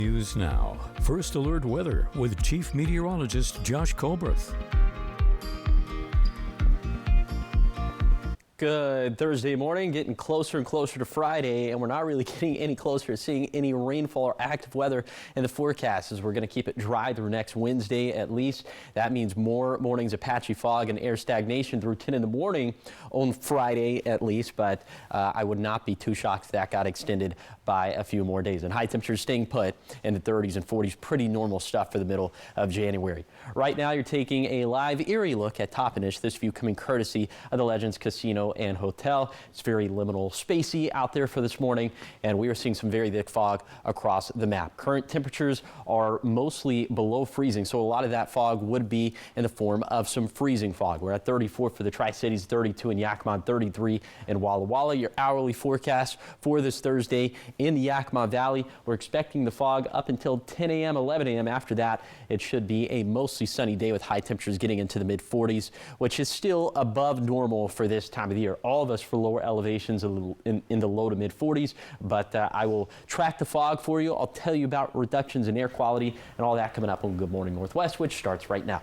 News now. First Alert Weather with Chief Meteorologist Josh Colbreth. Good Thursday morning, getting closer and closer to Friday, and we're not really getting any closer to seeing any rainfall or active weather in the forecast, as we're going to keep it dry through next Wednesday at least. That means more mornings of patchy fog and air stagnation through 10 in the morning on Friday at least, but I would not be too shocked if that got extended by a few more days. And high temperatures staying put in the 30s and 40s, pretty normal stuff for the middle of January. Right now, you're taking a live Erie look at Toppenish. This view coming courtesy of the Legends Casino and Hotel. It's very liminal spacey out there for this morning, and we are seeing some very thick fog across the map. Current temperatures are mostly below freezing, so a lot of that fog would be in the form of some freezing fog. We're at 34 for the Tri-Cities, 32 in Yakima, 33 in Walla Walla. Your hourly forecast for this Thursday in the Yakima Valley, we're expecting the fog up until 10 a.m., 11 a.m. After that, it should be a mostly sunny day with high temperatures getting into the mid-40s, which is still above normal for this time of the year. All of us for lower elevations in the low to mid-40s, but I will track the fog for you. I'll tell you about reductions in air quality and all that coming up on Good Morning Northwest, which starts right now.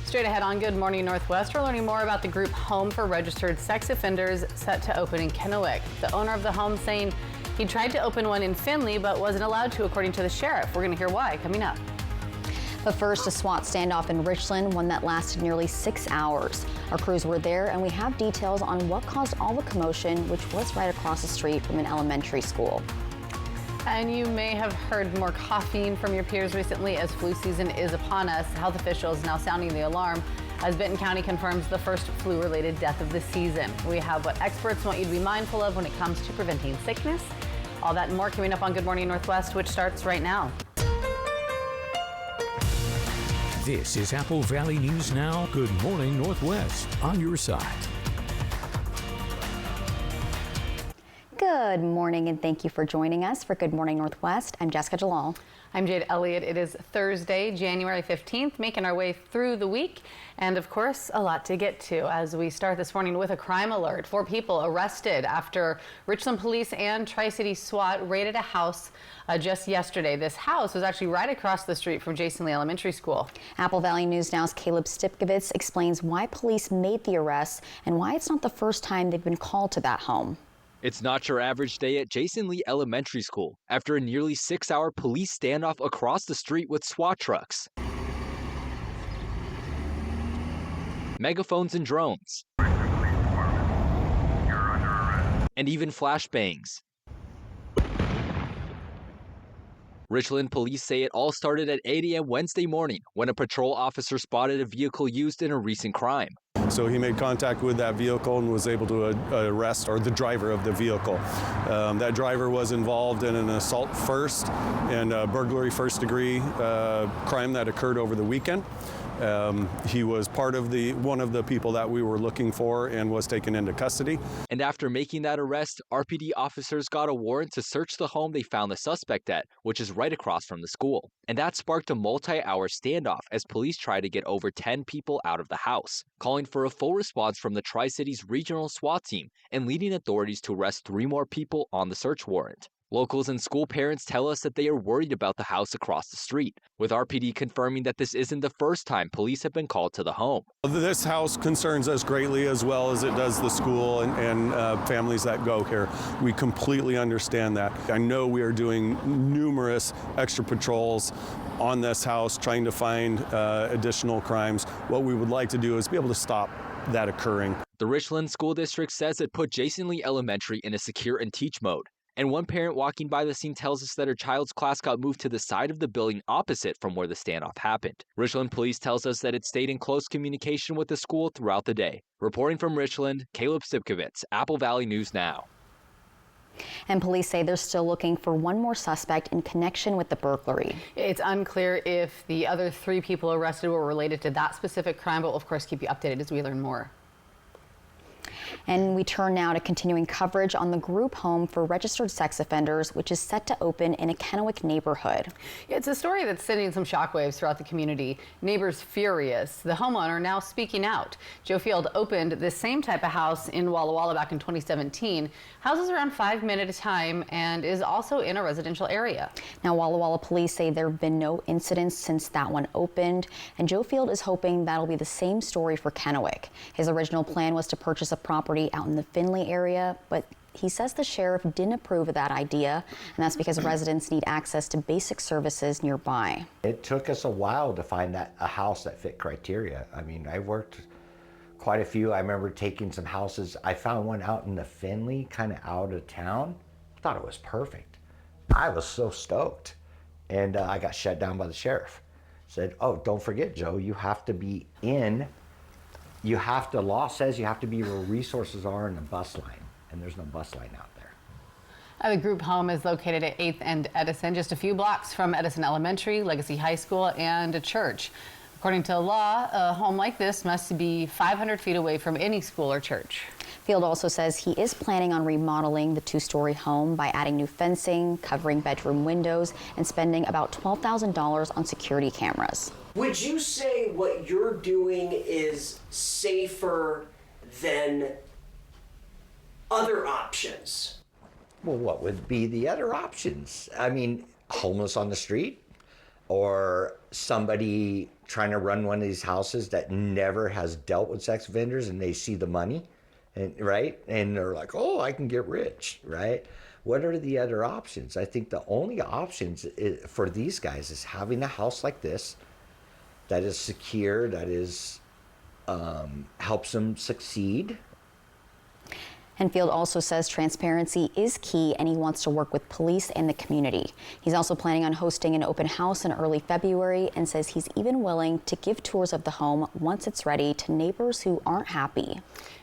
Straight ahead on Good Morning Northwest, we're learning more about the group Home for Registered Sex Offenders set to open in Kennewick. The owner of the home saying he tried to open one in Findlay but wasn't allowed to, according to the sheriff. We're going to hear why coming up. But first, a SWAT standoff in Richland, one that lasted nearly 6 hours. Our crews were there, and we have details on what caused all the commotion, which was right across the street from an elementary school. And you may have heard more coughing from your peers recently as flu season is upon us. Health officials now sounding the alarm as Benton County confirms the first flu-related death of the season. We have what experts want you to be mindful of when it comes to preventing sickness. All that and more coming up on Good Morning Northwest, which starts right now. This is Apple Valley News Now. Good Morning Northwest, on your side. Good morning, and thank you for joining us for Good Morning Northwest. I'm Jessica Jalal. I'm Jade Elliott. It is Thursday, January 15th, making our way through the week. And of course, a lot to get to as we start this morning with a crime alert. 4 people arrested after Richland Police and Tri-City SWAT raided a house just yesterday. This house was actually right across the street from Jason Lee Elementary School. Apple Valley News Now's Caleb Stipkovitz explains why police made the arrests and why it's not the first time they've been called to that home. It's not your average day at Jason Lee Elementary School after a nearly 6-hour police standoff across the street with SWAT trucks, megaphones and drones, and even flashbangs. Richland police say it all started at 8 a.m. Wednesday morning when a patrol officer spotted a vehicle used in a recent crime. So he made contact with that vehicle and was able to arrest the driver of the vehicle. That driver was involved in an assault first and burglary first degree crime that occurred over the weekend. He was part of one of the people that we were looking for and was taken into custody. And after making that arrest, RPD officers got a warrant to search the home they found the suspect at, which is right across from the school. And that sparked a multi-hour standoff as police tried to get over 10 people out of the house, calling for a full response from the Tri-Cities regional SWAT team and leading authorities to arrest 3 more people on the search warrant. Locals and school parents tell us that they are worried about the house across the street, with RPD confirming that this isn't the first time police have been called to the home. This house concerns us greatly, as well as it does the school and families that go here. We completely understand that. I know we are doing numerous extra patrols on this house, trying to find additional crimes. What we would like to do is be able to stop that occurring. The Richland School District says it put Jason Lee Elementary in a secure and teach mode. And one parent walking by the scene tells us that her child's class got moved to the side of the building opposite from where the standoff happened. Richland Police tells us that it stayed in close communication with the school throughout the day. Reporting from Richland, Caleb Stipkovitz, Apple Valley News Now. And police say they're still looking for one more suspect in connection with the burglary. It's unclear if the other 3 people arrested were related to that specific crime, but we'll of course keep you updated as we learn more. And we turn now to continuing coverage on the group home for registered sex offenders, which is set to open in a Kennewick neighborhood. It's a story that's sending some shockwaves throughout the community. Neighbors furious. The homeowner now speaking out. Joe Field opened this same type of house in Walla Walla back in 2017. Houses around 5 minutes at a time and is also in a residential area. Now, Walla Walla police say there have been no incidents since that one opened, and Joe Field is hoping that'll be the same story for Kennewick. His original plan was to purchase a property out in the Findlay area, but he says the sheriff didn't approve of that idea, and that's because residents need access to basic services nearby. It took us a while to find a house that fit criteria. I mean, I worked quite a few. I remember taking some houses. I found one out in the Findlay, kind of out of town. I thought it was perfect. I was so stoked. And I got shut down by the sheriff. Said, oh, don't forget, Joe, you have to be in, law says you have to be where resources are in the bus line. And there's no bus line out there. The group home is located at 8th and Edison, just a few blocks from Edison Elementary, Legacy High School, and a church. According to law, a home like this must be 500 feet away from any school or church. Field also says he is planning on remodeling the two-story home by adding new fencing, covering bedroom windows, and spending about $12,000 on security cameras. Would you say what you're doing is safer than other options? Well, what would be the other options? I mean, homeless on the street, or somebody trying to run one of these houses that never has dealt with sex offenders and they see the money, and right? And they're like, oh, I can get rich, right? What are the other options? I think the only options for these guys is having a house like this that is secure, that is helps them succeed. And Field also says transparency is key, and he wants to work with police and the community. He's also planning on hosting an open house in early February, and says he's even willing to give tours of the home once it's ready to neighbors who aren't happy.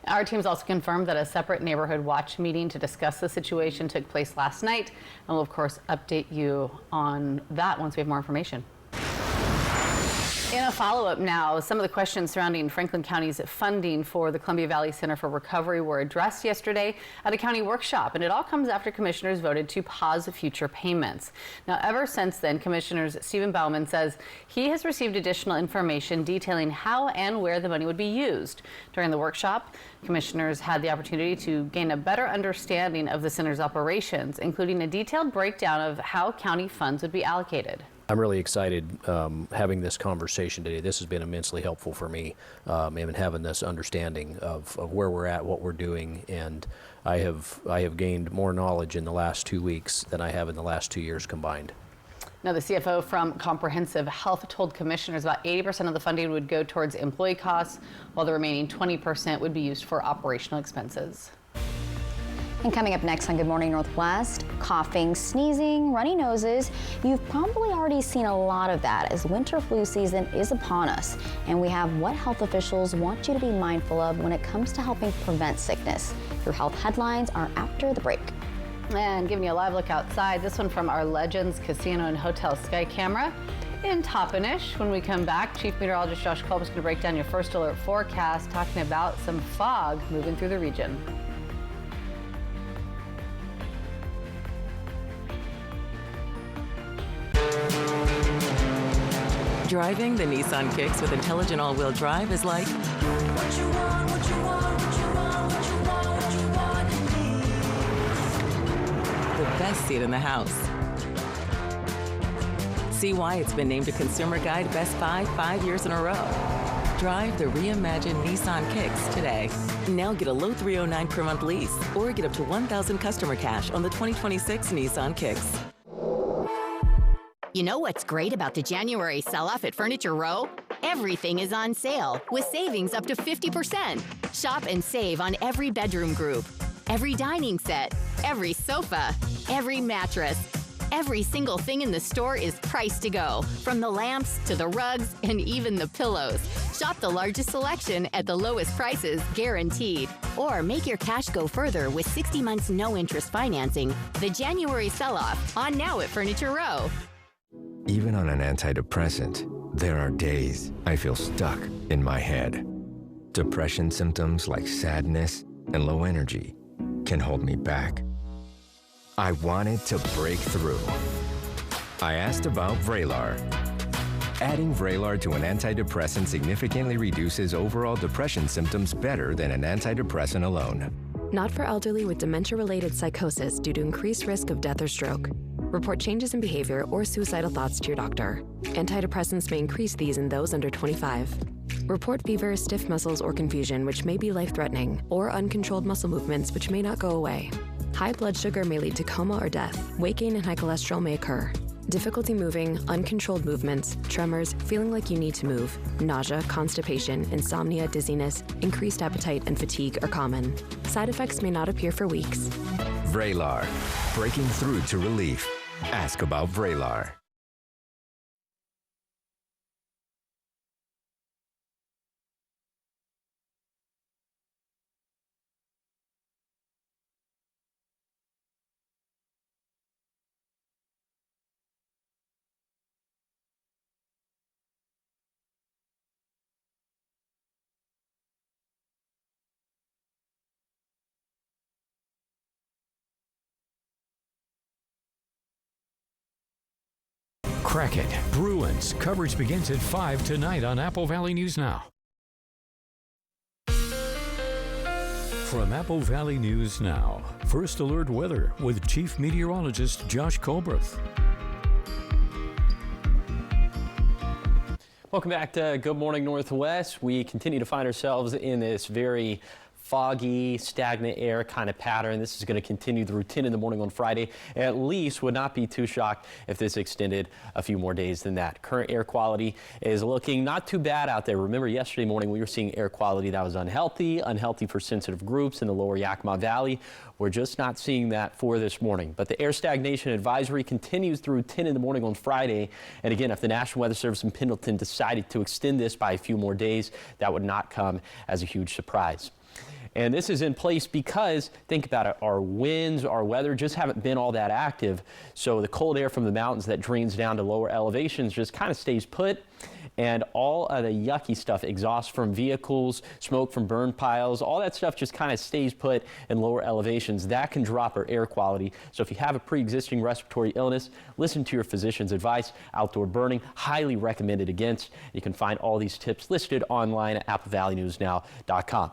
Our team's also confirmed that a separate neighborhood watch meeting to discuss the situation took place last night, and we'll of course update you on that once we have more information. In a follow-up now, some of the questions surrounding Franklin County's funding for the Columbia Valley Center for Recovery were addressed yesterday at a county workshop, and it all comes after commissioners voted to pause future payments. Now, ever since then, Commissioner Stephen Baumann says he has received additional information detailing how and where the money would be used. During the workshop, commissioners had the opportunity to gain a better understanding of the center's operations, including a detailed breakdown of how county funds would be allocated. I'm really excited having this conversation today. This has been immensely helpful for me, and having this understanding of where we're at, what we're doing, and I have gained more knowledge in the last 2 weeks than I have in the last 2 years combined. Now, the CFO from Comprehensive Health told commissioners about 80% of the funding would go towards employee costs, while the remaining 20% would be used for operational expenses. And coming up next on Good Morning Northwest, coughing, sneezing, runny noses. You've probably already seen a lot of that as winter flu season is upon us. And we have what health officials want you to be mindful of when it comes to helping prevent sickness. Your health headlines are after the break. And giving you a live look outside, this one from our Legends Casino and Hotel Sky Camera in Toppenish. When we come back, Chief Meteorologist Josh Kolb is going to break down your first alert forecast, talking about some fog moving through the region. Driving the Nissan Kicks with intelligent all-wheel drive is like the best seat in the house. See why it's been named a Consumer Guide Best Buy 5 years in a row. Drive the reimagined Nissan Kicks today. Now get a low $309 per month lease, or get up to $1,000 customer cash on the 2026 Nissan Kicks. You know what's great about the January sell-off at Furniture Row? Everything is on sale with savings up to 50%. Shop and save on every bedroom group, every dining set, every sofa, every mattress. Every single thing in the store is priced to go, from the lamps to the rugs and even the pillows. Shop the largest selection at the lowest prices guaranteed. Or make your cash go further with 60 months no interest financing. The January sell-off on now at Furniture Row. Even on an antidepressant, there are days I feel stuck in my head. Depression symptoms like sadness, and low energy can hold me back. I wanted to break through. I asked about Vraylar. Adding Vraylar to an antidepressant significantly reduces overall depression symptoms better than an antidepressant alone. Not for elderly with dementia-related psychosis due to increased risk of death or stroke. Report changes in behavior or suicidal thoughts to your doctor. Antidepressants may increase these in those under 25. Report fever, stiff muscles, or confusion, which may be life-threatening, or uncontrolled muscle movements, which may not go away. High blood sugar may lead to coma or death. Weight gain and high cholesterol may occur. Difficulty moving, uncontrolled movements, tremors, feeling like you need to move, nausea, constipation, insomnia, dizziness, increased appetite, and fatigue are common. Side effects may not appear for weeks. Vraylar, breaking through to relief. Ask about Vraylar. Kraken, Bruins. Coverage begins at 5 tonight on Apple Valley News Now. From Apple Valley News Now, First Alert Weather with Chief Meteorologist Josh Colberth. Welcome back to Good Morning Northwest. We continue to find ourselves in this very foggy, stagnant air kind of pattern. This is going to continue through 10 in the morning on Friday. At least would not be too shocked if this extended a few more days than that. Current air quality is looking not too bad out there. Remember, yesterday morning we were seeing air quality that was unhealthy for sensitive groups in the lower Yakima Valley. We're just not seeing that for this morning. But the air stagnation advisory continues through 10 in the morning on Friday. And again, if the National Weather Service in Pendleton decided to extend this by a few more days, that would not come as a huge surprise. And this is in place because, think about it, our winds, our weather just haven't been all that active. So the cold air from the mountains that drains down to lower elevations just kind of stays put. And all of the yucky stuff, exhaust from vehicles, smoke from burn piles, all that stuff just kind of stays put in lower elevations. That can drop our air quality. So if you have a pre-existing respiratory illness, listen to your physician's advice. Outdoor burning, highly recommended against. You can find all these tips listed online at applevalleynewsnow.com.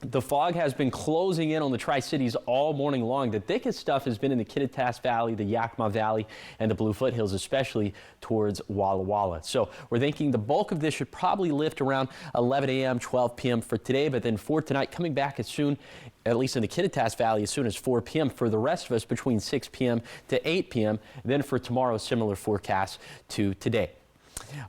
The fog has been closing in on the Tri-Cities all morning long. The thickest stuff has been in the Kittitas Valley, the Yakima Valley, and the Blue Foothills, especially towards Walla Walla. So we're thinking the bulk of this should probably lift around 11 a.m., 12 p.m. for today, but then for tonight, coming back as soon, at least in the Kittitas Valley, as soon as 4 p.m. For the rest of us, between 6 p.m. to 8 p.m. Then for tomorrow, similar forecast to today.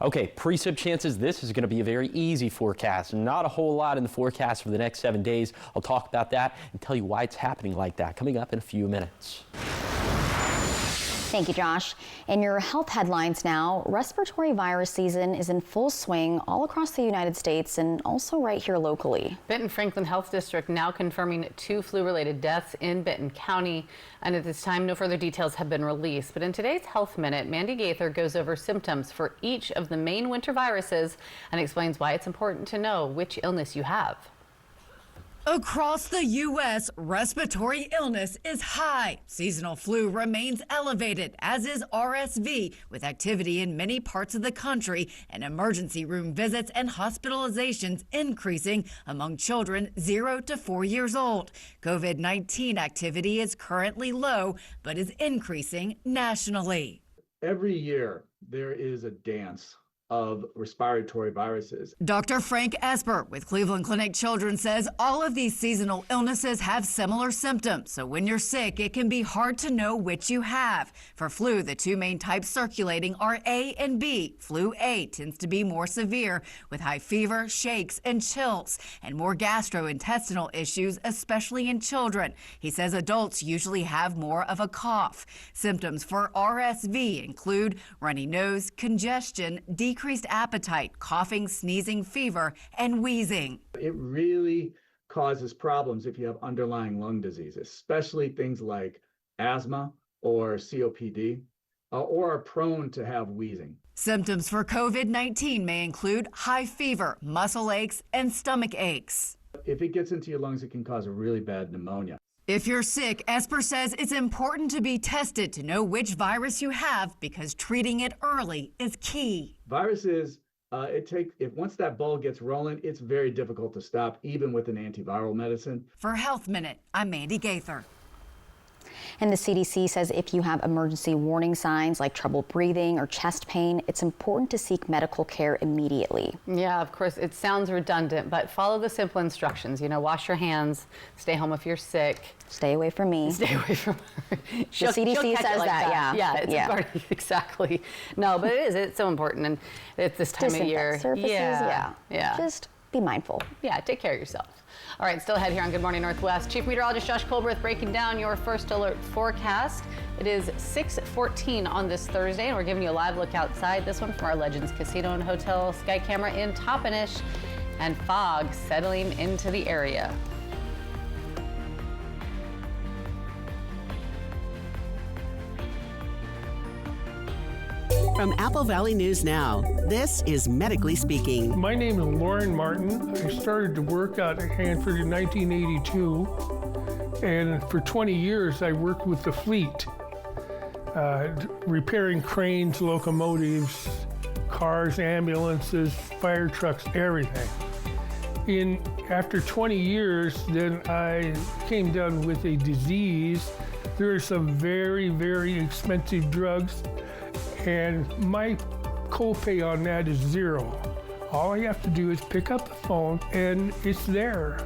Okay, precip chances. This is going to be a very easy forecast. Not a whole lot in the forecast for the next 7 days. I'll talk about that and tell you why it's happening like that coming up in a few minutes. Thank you, Josh. In your health headlines now, respiratory virus season is in full swing all across the United States and also right here locally. Benton Franklin Health District now confirming 2 flu-related deaths in Benton County. And at this time, no further details have been released. But in today's Health Minute, Mandy Gaither goes over symptoms for each of the main winter viruses and explains why it's important to know which illness you have. Across the U.S., respiratory illness is high. Seasonal flu remains elevated, as is RSV, with activity in many parts of the country and emergency room visits and hospitalizations increasing among children 0 to 4 years old. COVID-19 activity is currently low, but is increasing nationally. Every year, there is a dance of respiratory viruses. Dr. Frank Esper with Cleveland Clinic Children says all of these seasonal illnesses have similar symptoms. So when you're sick, it can be hard to know which you have. For flu, the 2 main types circulating are A and B. Flu A tends to be more severe with high fever, shakes, and chills, and more gastrointestinal issues, especially in children. He says adults usually have more of a cough. Symptoms for RSV include runny nose, congestion, decreased appetite, coughing, sneezing, fever, and wheezing. It really causes problems if you have underlying lung disease, especially things like asthma or COPD, or are prone to have wheezing. Symptoms for COVID-19 may include high fever, muscle aches, and stomach aches. If it gets into your lungs, it can cause a really bad pneumonia. If you're sick, Esper says it's important to be tested to know which virus you have because treating it early is key. Viruses, once that ball gets rolling, it's very difficult to stop, even with an antiviral medicine. For Health Minute, I'm Mandy Gaither. And the CDC says if you have emergency warning signs like trouble breathing or chest pain, it's important to seek medical care immediately. Yeah, of course, it sounds redundant, but follow the simple instructions. You know, wash your hands, stay home if you're sick. Stay away from me. Stay away from her. The CDC says like that, yeah. Yeah, it's exactly. No, but it's so important. And it's this time of year. Surfaces, yeah. Just be mindful. Yeah, take care of yourself. All right, still ahead here on Good Morning Northwest. Chief Meteorologist Josh Colbert breaking down your first alert forecast. It is 6:14 on this Thursday, and we're giving you a live look outside. This one from our Legends Casino and Hotel Sky Camera in Toppenish, and fog settling into the area. From Apple Valley News Now, this is Medically Speaking. My name is Lauren Martin. I started to work out at Hanford in 1982, and for 20 years I worked with the fleet, repairing cranes, locomotives, cars, ambulances, fire trucks, everything. After 20 years, then I came down with a disease. There are some very, very expensive drugs, and my copay on that is $0. All I have to do is pick up the phone and it's there.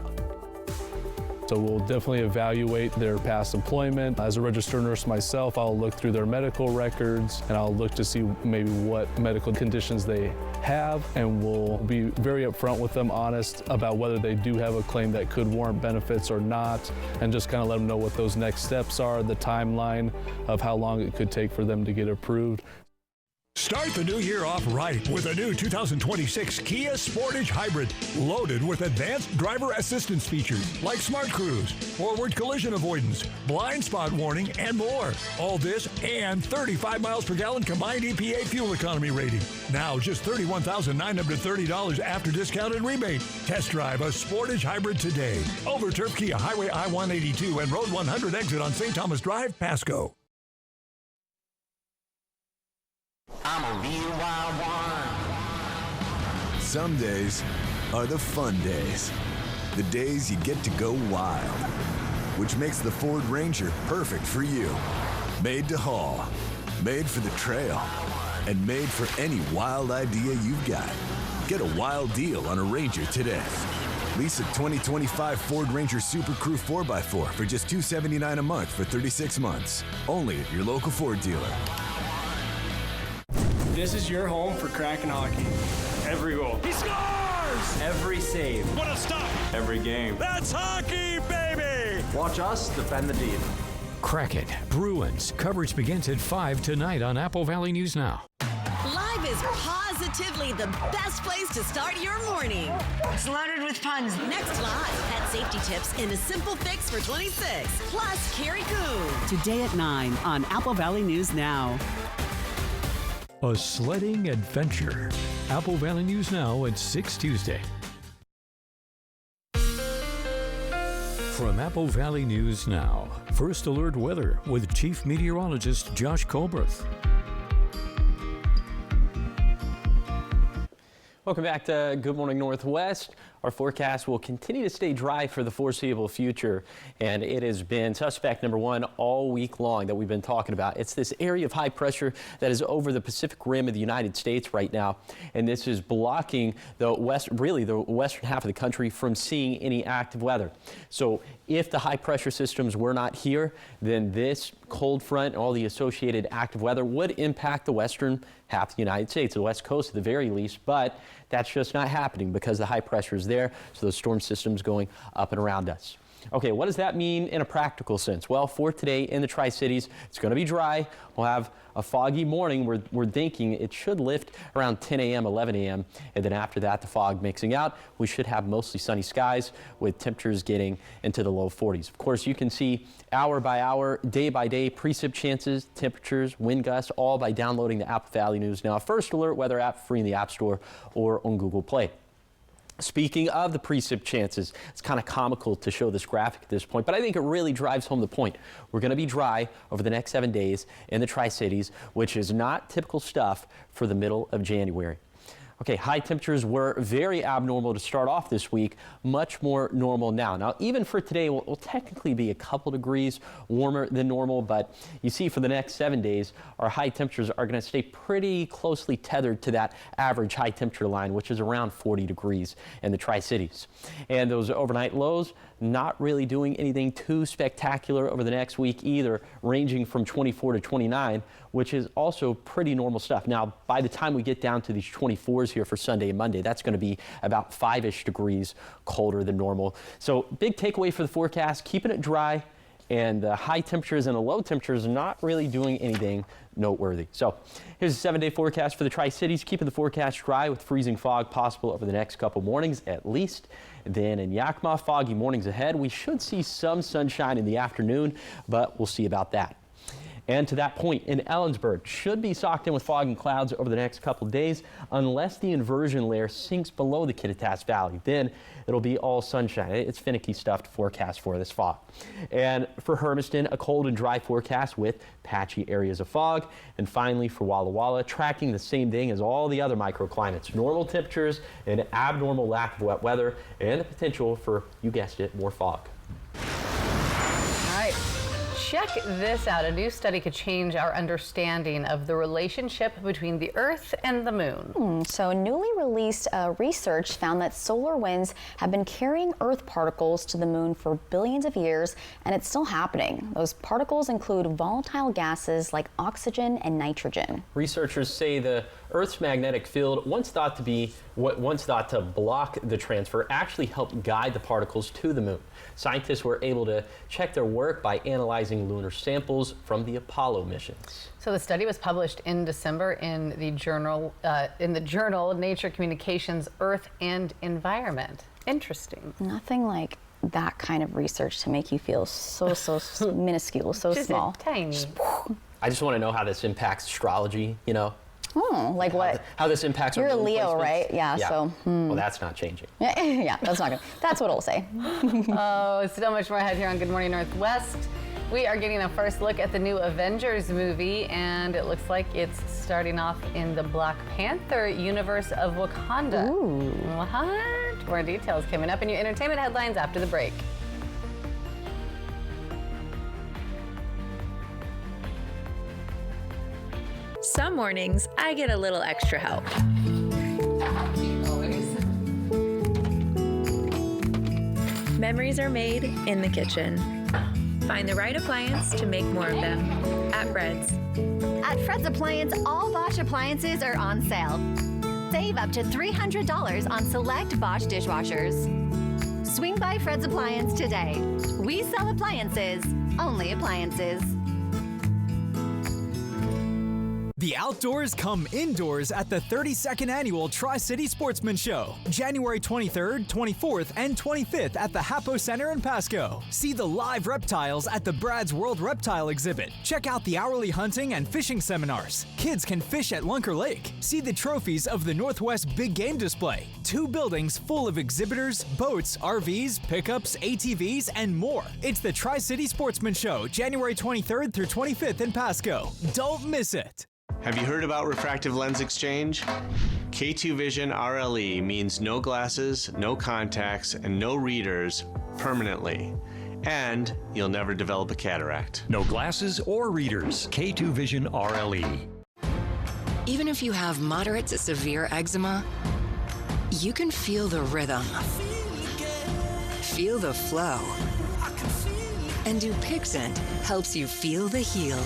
So we'll definitely evaluate their past employment. As a registered nurse myself, I'll look through their medical records and I'll look to see maybe what medical conditions they have, and we'll be very upfront with them, honest about whether they do have a claim that could warrant benefits or not, and just kind of let them know what those next steps are, the timeline of how long it could take for them to get approved. Start the new year off right with a new 2026 Kia Sportage Hybrid, loaded with advanced driver assistance features like Smart Cruise, forward collision avoidance, blind spot warning, and more. All this and 35 miles per gallon combined EPA fuel economy rating. Now just $31,930 after discount and rebate. Test drive a Sportage Hybrid today. Over Turf Kia Highway I-182 and Road 100 exit on St. Thomas Drive, Pasco. I'm a real wild one. Some days are the fun days. The days you get to go wild. Which makes the Ford Ranger perfect for you. Made to haul, made for the trail, and made for any wild idea you've got. Get a wild deal on a Ranger today. Lease a 2025 Ford Ranger Super Crew 4x4 for just $279 a month for 36 months. Only at your local Ford dealer. This is your home for Kraken hockey. Every goal. He scores! Every save. What a stop! Every game. That's hockey, baby! Watch us defend the deep. Kraken, Bruins. Coverage begins at 5 tonight on Apple Valley News Now. Live is positively the best place to start your morning. It's loaded with puns. Next Live, pet safety tips in a simple fix for 26. Plus, Carrie Coon. Today at 9 on Apple Valley News Now. A sledding adventure. Apple Valley News Now at 6 Tuesday. From Apple Valley News Now, First Alert Weather with Chief Meteorologist Josh Colbert. Welcome back to Good Morning Northwest. Our forecast will continue to stay dry for the foreseeable future, and it has been suspect number one all week long that we've been talking about. It's this area of high pressure that is over the Pacific Rim of the United States right now, and this is blocking the western half of the country from seeing any active weather. So if the high pressure systems were not here, then this cold front and all the associated active weather would impact the western half of the United States, the west coast at the very least, but that's just not happening because the high pressure is there, so the storm system's going up and around us. Okay, what does that mean in a practical sense? Well, for today in the Tri-Cities, it's going to be dry. We'll have a foggy morning. We're thinking it should lift around 10 a.m., 11 a.m., and then after that, the fog mixing out. We should have mostly sunny skies with temperatures getting into the low 40s. Of course, you can see hour by hour, day by day, precip chances, temperatures, wind gusts, all by downloading the Apple Valley News Now First Alert weather app free in the App Store or on Google Play. Speaking of the precip chances, it's kind of comical to show this graphic at this point, but I think it really drives home the point. We're going to be dry over the next 7 days in the Tri-Cities, which is not typical stuff for the middle of January. Okay, high temperatures were very abnormal to start off this week, much more normal now. Now, even for today, will technically be a couple degrees warmer than normal, but you see for the next 7 days, our high temperatures are going to stay pretty closely tethered to that average high temperature line, which is around 40 degrees in the Tri-Cities. And those overnight lows, not really doing anything too spectacular over the next week either, ranging from 24 to 29, which is also pretty normal stuff. Now, by the time we get down to these 24s here for Sunday and Monday, that's going to be about 5-ish degrees colder than normal. So big takeaway for the forecast, keeping it dry, and the high temperatures and the low temperatures not really doing anything noteworthy. So here's a 7-day forecast for the Tri-Cities, keeping the forecast dry with freezing fog possible over the next couple mornings at least. Then in Yakima, foggy mornings ahead. We should see some sunshine in the afternoon, but we'll see about that. And to that point, in Ellensburg, should be socked in with fog and clouds over the next couple of days unless the inversion layer sinks below the Kittitas Valley. Then it'll be all sunshine. It's finicky stuff to forecast for this fog. And for Hermiston, a cold and dry forecast with patchy areas of fog. And finally for Walla Walla, tracking the same thing as all the other microclimates. Normal temperatures, an abnormal lack of wet weather, and the potential for, you guessed it, more fog. All right. Check this out. A new study could change our understanding of the relationship between the Earth and the Moon. So newly released research found that solar winds have been carrying Earth particles to the Moon for billions of years, and it's still happening. Those particles include volatile gases like oxygen and nitrogen. Researchers say the Earth's magnetic field, once thought to block the transfer, actually helped guide the particles to the Moon. Scientists were able to check their work by analyzing lunar samples from the Apollo missions. So the study was published in December in the journal Nature Communications Earth and Environment. Interesting. Nothing like that kind of research to make you feel so minuscule, so just small. Tiny. I just want to know how this impacts astrology, you know? Like what? How this impacts You're our a moon Leo, placements. right? Yeah, so. Well, that's not changing. Yeah, that's not good. That's what it'll say. Oh, so much more ahead here on Good Morning Northwest. We are getting a first look at the new Avengers movie, and it looks like it's starting off in the Black Panther universe of Wakanda. Ooh. What? More details coming up in your entertainment headlines after the break. Some mornings, I get a little extra help. Memories are made in the kitchen. Find the right appliance to make more of them at Fred's. At Fred's Appliance, all Bosch appliances are on sale. Save up to $300 on select Bosch dishwashers. Swing by Fred's Appliance today. We sell appliances, only appliances. The outdoors come indoors at the 32nd Annual Tri-City Sportsman Show, January 23rd, 24th, and 25th at the Hapo Center in Pasco. See the live reptiles at the Brad's World Reptile Exhibit. Check out the hourly hunting and fishing seminars. Kids can fish at Lunker Lake. See the trophies of the Northwest Big Game Display. 2 buildings full of exhibitors, boats, RVs, pickups, ATVs, and more. It's the Tri-City Sportsman Show, January 23rd through 25th in Pasco. Don't miss it. Have you heard about refractive lens exchange? K2 Vision RLE means no glasses, no contacts, and no readers permanently. And you'll never develop a cataract. No glasses or readers. K2 Vision RLE. Even if you have moderate to severe eczema, you can feel the rhythm, feel the flow. And Dupixent helps you feel the heal.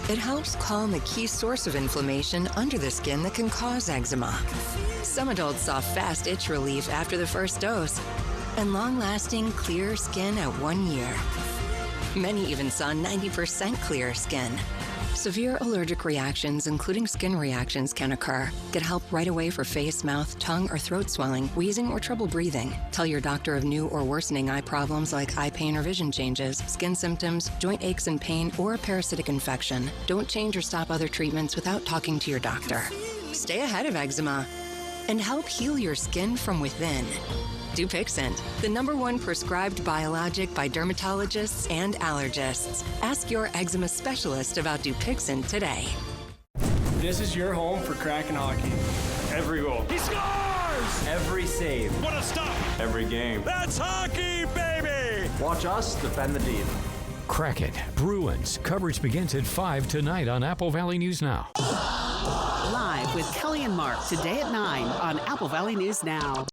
It helps calm the key source of inflammation under the skin that can cause eczema. Some adults saw fast itch relief after the first dose and long-lasting clear skin at 1 year. Many even saw 90% clear skin. Severe allergic reactions, including skin reactions, can occur. Get help right away for face, mouth, tongue, or throat swelling, wheezing, or trouble breathing. Tell your doctor of new or worsening eye problems like eye pain or vision changes, skin symptoms, joint aches and pain, or a parasitic infection. Don't change or stop other treatments without talking to your doctor. Stay ahead of eczema. and help heal your skin from within. Dupixent, the #1 prescribed biologic by dermatologists and allergists. Ask your eczema specialist about Dupixent today. This is your home for Kraken hockey. Every goal. He scores! Every save. What a stop! Every game. That's hockey, baby! Watch us defend the deep. Kraken, Bruins. Coverage begins at 5 tonight on Apple Valley News Now. Live with Kelly and Mark today at 9 on Apple Valley News Now.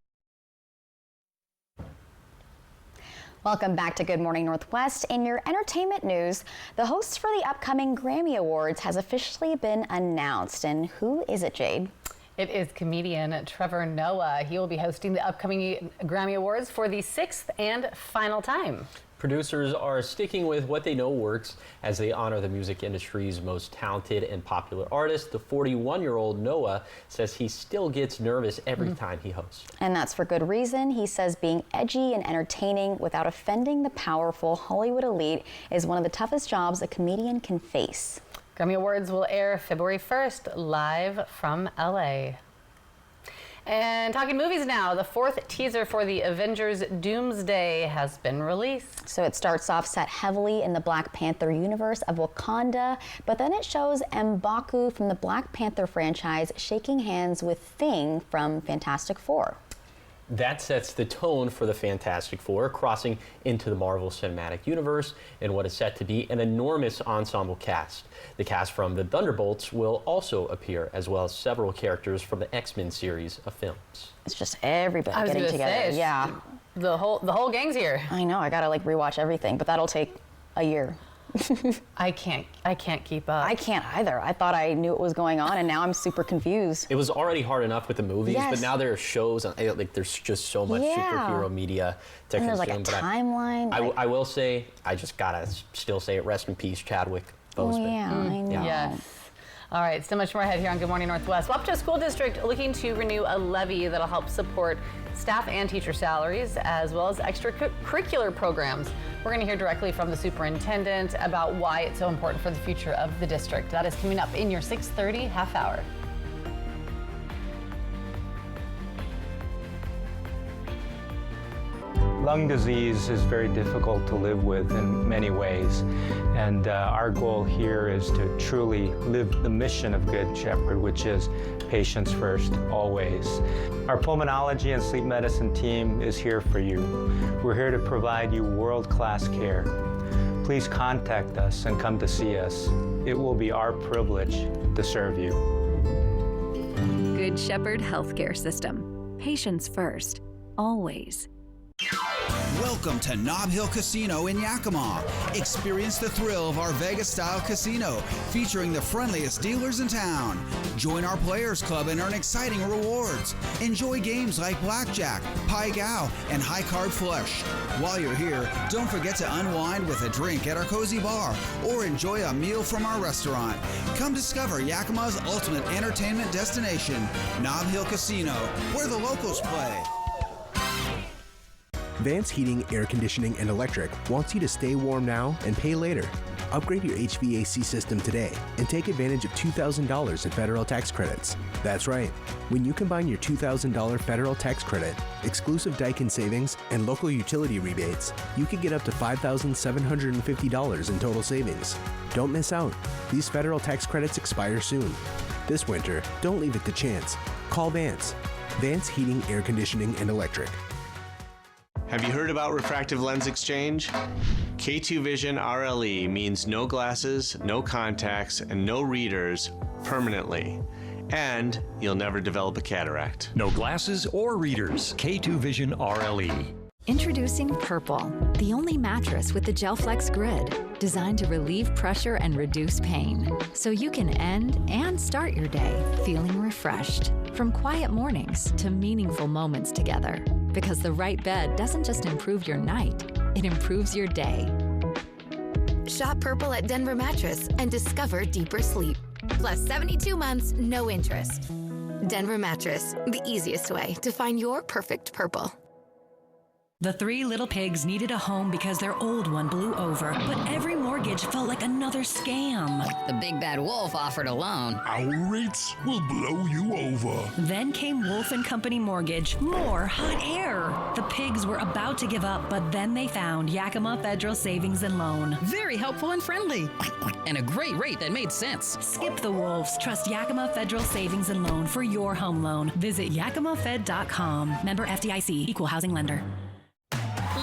Welcome back to Good Morning Northwest. In your entertainment news, the host for the upcoming Grammy Awards has officially been announced. And who is it, Jade? It is comedian Trevor Noah. He will be hosting the upcoming Grammy Awards for the 6th and final time. Producers are sticking with what they know works as they honor the music industry's most talented and popular artist. The 41-year-old Noah says he still gets nervous every time he hosts. And that's for good reason. He says being edgy and entertaining without offending the powerful Hollywood elite is one of the toughest jobs a comedian can face. Grammy Awards will air February 1st, live from LA. And talking movies now, the 4th teaser for the Avengers Doomsday has been released. So it starts off set heavily in the Black Panther universe of Wakanda, but then it shows M'Baku from the Black Panther franchise shaking hands with Thing from Fantastic Four. That sets the tone for the Fantastic Four, crossing into the Marvel Cinematic Universe in what is set to be an enormous ensemble cast. The cast from the Thunderbolts will also appear, as well as several characters from the X-Men series of films. It's just everybody getting together. Yeah, the whole gang's here. I know. I gotta rewatch everything, but that'll take a year. I can't keep up. I can't either. I thought I knew what was going on, and now I'm super confused. It was already hard enough with the movies, Yes. but now there are shows, there's just so much superhero media to And there's consume. like a timeline. I will say, I just gotta still say it, rest in peace, Chadwick Boseman. Oh, yeah, I know. Yes. All right, still much more ahead here on Good Morning Northwest. Wapto School District looking to renew a levy that'll help support staff and teacher salaries, as well as extracurricular programs. We're going to hear directly from the superintendent about why it's so important for the future of the district. That is coming up in your 6:30 half hour. Lung disease is very difficult to live with in many ways, and our goal here is to truly live the mission of Good Shepherd, which is patients first, always. Our pulmonology and sleep medicine team is here for you. We're here to provide you world-class care. Please contact us and come to see us. It will be our privilege to serve you. Good Shepherd Healthcare System. Patients first, always. Welcome to Nob Hill Casino in Yakima. Experience the thrill of our Vegas-style casino, featuring the friendliest dealers in town. Join our Players Club and earn exciting rewards. Enjoy games like Blackjack, Pai Gow, and High Card Flush. While you're here, don't forget to unwind with a drink at our cozy bar or enjoy a meal from our restaurant. Come discover Yakima's ultimate entertainment destination, Nob Hill Casino, where the locals play. Vance Heating, Air Conditioning, and Electric wants you to stay warm now and pay later. Upgrade your HVAC system today and take advantage of $2,000 in federal tax credits. That's right. When you combine your $2,000 federal tax credit, exclusive Daikin savings, and local utility rebates, you could get up to $5,750 in total savings. Don't miss out. These federal tax credits expire soon. This winter, don't leave it to chance. Call Vance. Vance Heating, Air Conditioning, and Electric. Have you heard about refractive lens exchange? K2 Vision RLE means no glasses, no contacts, and no readers permanently. And you'll never develop a cataract. No glasses or readers. K2 Vision RLE. Introducing Purple, the only mattress with the GelFlex grid, designed to relieve pressure and reduce pain, so you can end and start your day feeling refreshed. From quiet mornings to meaningful moments together, because the right bed doesn't just improve your night, it improves your day. Shop Purple at Denver Mattress and discover deeper sleep. Plus 72 months, no interest. Denver Mattress, the easiest way to find your perfect purple. The three little pigs needed a home because their old one blew over. But every morning Mortgage felt like another scam. The big bad wolf offered a loan. Our rates will blow you over. Then came Wolf & Company Mortgage. More hot air. The pigs were about to give up, but then they found Yakima Federal Savings and Loan. Very helpful and friendly. And a great rate that made sense. Skip the wolves. Trust Yakima Federal Savings and Loan for your home loan. Visit yakimafed.com. Member FDIC. Equal housing lender.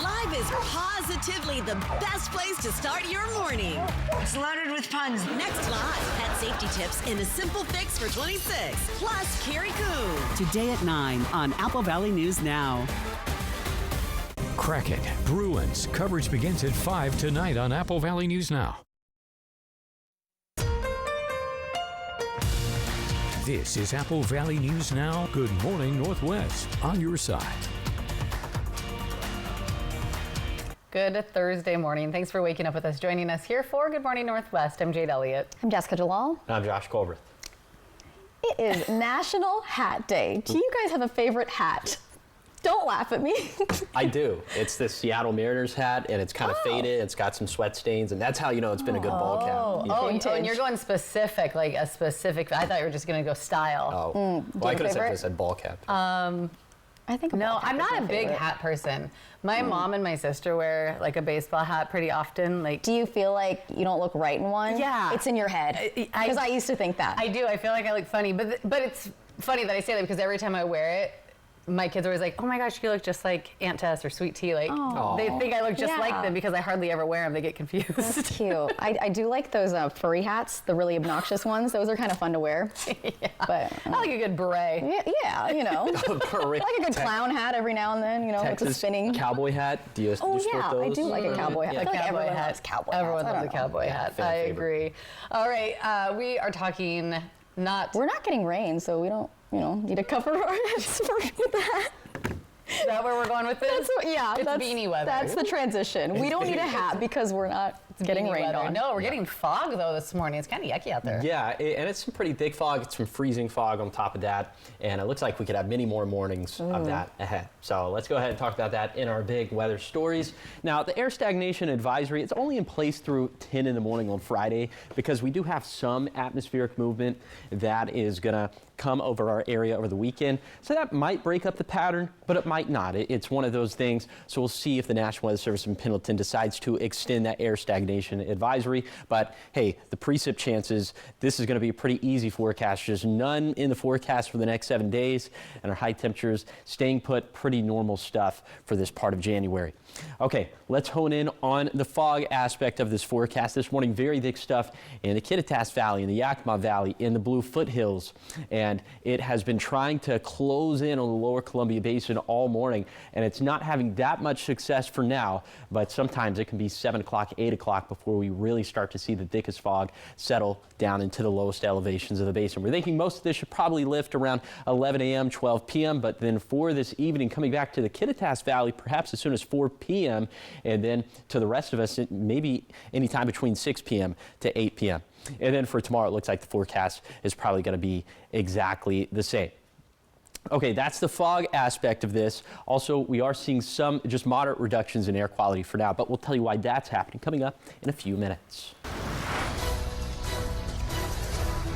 Live is positively the best place to start your morning. It's loaded with puns. Next Live, pet safety tips in a simple fix for 26. Plus, Carrie Coon. Today at 9 on Apple Valley News Now. Kraken, Bruins. Coverage begins at 5 tonight on Apple Valley News Now. This is Apple Valley News Now. Good morning, Northwest. On your side. Good Thursday morning. Thanks for waking up with us. Joining us here for Good Morning Northwest, I'm Jade Elliott. I'm Jessica Jalal. And I'm Josh Colbert. It is National Hat Day. Do you guys have a favorite hat? Don't laugh at me. I do. It's the Seattle Mariners hat, and it's kind of faded. It's got some sweat stains, and that's how you know it's been a good ball cap. And you're going specific, like a specific. I thought you were just going to go style. Well, I could have said ball cap. I think no, I'm not a big hat person. My mom and my sister wear like a baseball hat pretty often. Like, do you feel like you don't look right in one? Yeah, it's in your head. Because I used to think that. I do. I feel like I look funny, but it's funny that I say that because every time I wear it, my kids are always like, "Oh my gosh, you look just like Aunt Tess or Sweet Tea." Like, they think I look just like them because I hardly ever wear them. They get confused. That's cute. I do like those furry hats, the really obnoxious ones. Those are kind of fun to wear. Yeah. But I like a good beret. Yeah, you know. I like a good clown hat every now and then, you know, Texas with the spinning. Cowboy hat. Do you sport those? I do like a cowboy hat. Yeah, I feel like cowboy everyone hat. loves cowboy hats. Everyone loves a cowboy hat. I agree. All right, we are talking We're not getting rain, so we don't, need to cover our heads with that. Is that where we're going with this? It's beanie weather. That's the transition. We don't need a hat because we're not getting rained on. No, we're getting fog though this morning. It's kind of yucky out there. Yeah, and it's some pretty thick fog. It's some freezing fog on top of that, and it looks like we could have many more mornings of that ahead. So let's go ahead and talk about that in our big weather stories. Now, the air stagnation advisory, it's only in place through 10 in the morning on Friday because we do have some atmospheric movement that is going to come over our area over the weekend. So that might break up the pattern, but it might not. It's one of those things. So we'll see if the National Weather Service in Pendleton decides to extend that air stagnation advisory. But hey, the precip chances, this is going to be a pretty easy forecast. There's none in the forecast for the next 7 days, and our high temperatures staying put, pretty normal stuff for this part of January. Okay, let's hone in on the fog aspect of this forecast. This morning, very thick stuff in the Kittitas Valley, in the Yakima Valley, in the Blue Foothills. And it has been trying to close in on the lower Columbia Basin all morning, and it's not having that much success for now, but sometimes it can be 7 o'clock, 8 o'clock before we really start to see the thickest fog settle down into the lowest elevations of the basin. We're thinking most of this should probably lift around 11 a.m., 12 p.m., but then for this evening, coming back to the Kittitas Valley, perhaps as soon as 4 p.m., and then to the rest of us, maybe anytime between 6 p.m. to 8 p.m. And then for tomorrow, it looks like the forecast is probably going to be exactly the same. Okay, that's the fog aspect of this. Also, we are seeing some just moderate reductions in air quality for now, but we'll tell you why that's happening coming up in a few minutes.